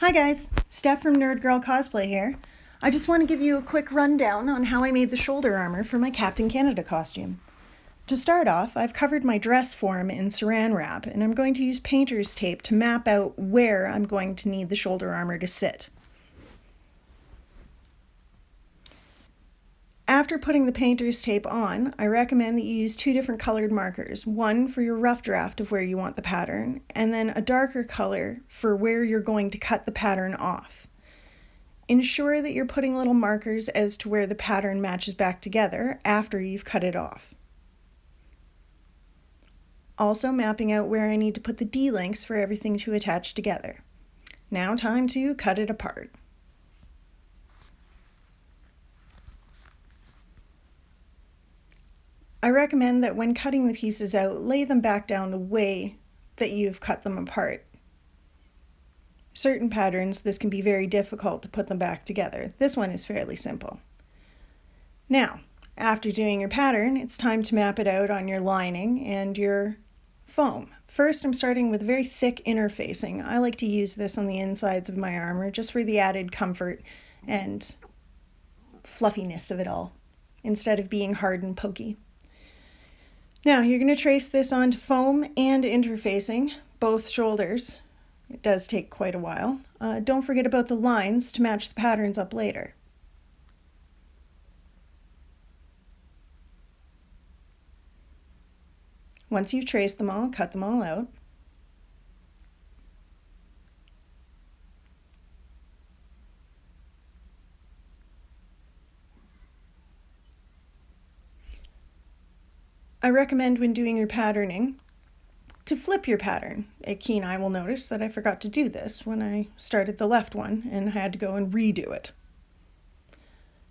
Hi guys, Steph from NRD GRL Cosplay here. I just want to give you a quick rundown on how I made the shoulder armor for my Captain Canada costume. To start off, I've covered my dress form in saran wrap, and I'm going to use painter's tape to map out where I'm going to need the shoulder armor to sit. After putting the painter's tape on, I recommend that you use two different colored markers, one for your rough draft of where you want the pattern, and then a darker color for where you're going to cut the pattern off. Ensure that you're putting little markers as to where the pattern matches back together after you've cut it off. Also mapping out where I need to put the D-links for everything to attach together. Now time to cut it apart. I recommend that when cutting the pieces out, lay them back down the way that you've cut them apart. Certain patterns, this can be very difficult to put them back together. This one is fairly simple. Now, after doing your pattern, it's time to map it out on your lining and your foam. First, I'm starting with very thick interfacing. I like to use this on the insides of my armor just for the added comfort and fluffiness of it all, instead of being hard and pokey. Now, you're going to trace this onto foam and interfacing, both shoulders. It does take quite a while. Don't forget about the lines to match the patterns up later. Once you've traced them all, cut them all out. I recommend when doing your patterning to flip your pattern. A keen eye will notice that I forgot to do this when I started the left one and had to go and redo it.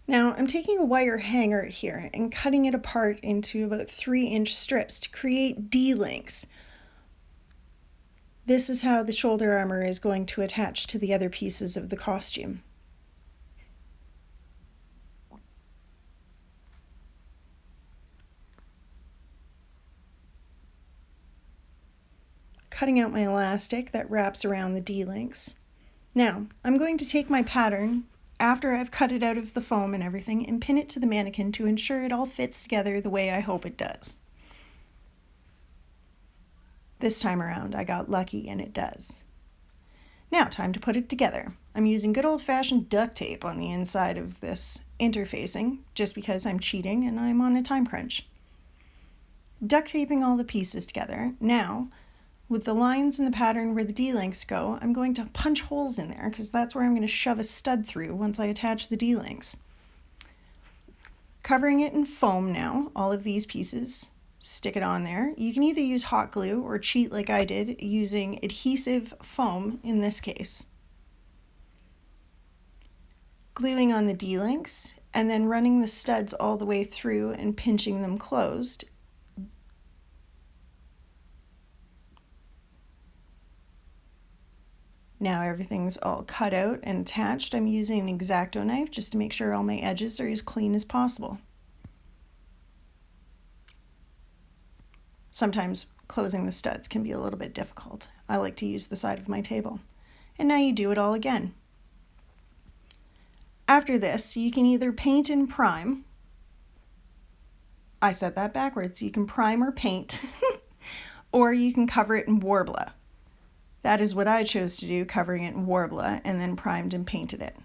Now I'm taking a wire hanger here and cutting it apart into about 3-inch strips to create D-links. This is how the shoulder armor is going to attach to the other pieces of the costume. Cutting out my elastic that wraps around the D-links. Now, I'm going to take my pattern after I've cut it out of the foam and everything and pin it to the mannequin to ensure it all fits together the way I hope it does. This time around, I got lucky and it does. Now, time to put it together. I'm using good old-fashioned duct tape on the inside of this interfacing just because I'm cheating and I'm on a time crunch. Duct taping all the pieces together. Now, with the lines in the pattern where the D-links go, I'm going to punch holes in there because that's where I'm going to shove a stud through once I attach the D-links. Covering it in foam now, all of these pieces, stick it on there. You can either use hot glue or cheat like I did using adhesive foam in this case. Gluing on the D-links and then running the studs all the way through and pinching them closed. Now everything's all cut out and attached. I'm using an X-Acto knife just to make sure all my edges are as clean as possible. Sometimes closing the studs can be a little bit difficult. I like to use the side of my table. And now you do it all again. After this, you can either paint and prime. I said that backwards. You can prime or paint, or you can cover it in Worbla. That is what I chose to do, covering it in Worbla and then primed and painted it.